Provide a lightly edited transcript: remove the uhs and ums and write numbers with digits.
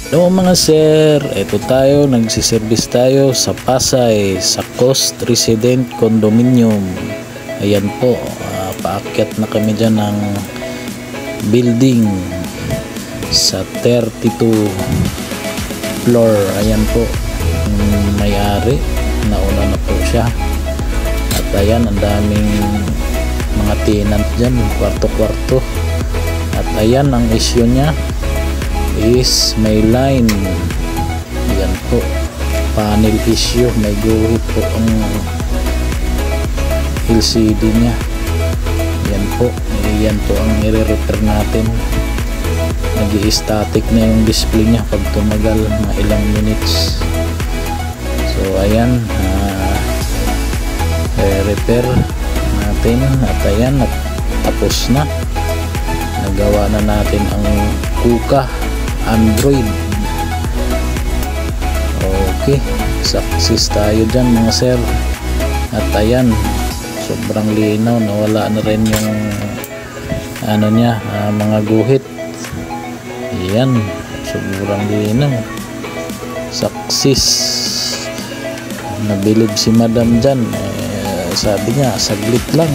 Hello mga sir, ito tayo, nagsiservice tayo sa Pasay, sa Coast Resident Condominium. Ayan po, paakyat na kami dyan ng building sa 32 floor. Ayan po, may-ari, nauna na po siya. At ayan, ang daming mga tenant dyan, kwarto-kwarto. At ayan, ang issue niya is may line. Yan po, panel issue, may guhit po ang LCD nya. Yan po ang i-repair natin. Nag-i-static na yung display nya pag tumagal mga ilang minutes. So ayan, repair natin. At ayan, tapos na, nagawa na natin ang Kuka Android. Okay, success tayo dyan mga sir. At ayan, sobrang linaw, nawala na rin yung ano niya, mga guhit. Ayan, sobrang linaw, success. Nabilib si madam dyan, sabi niya saglit lang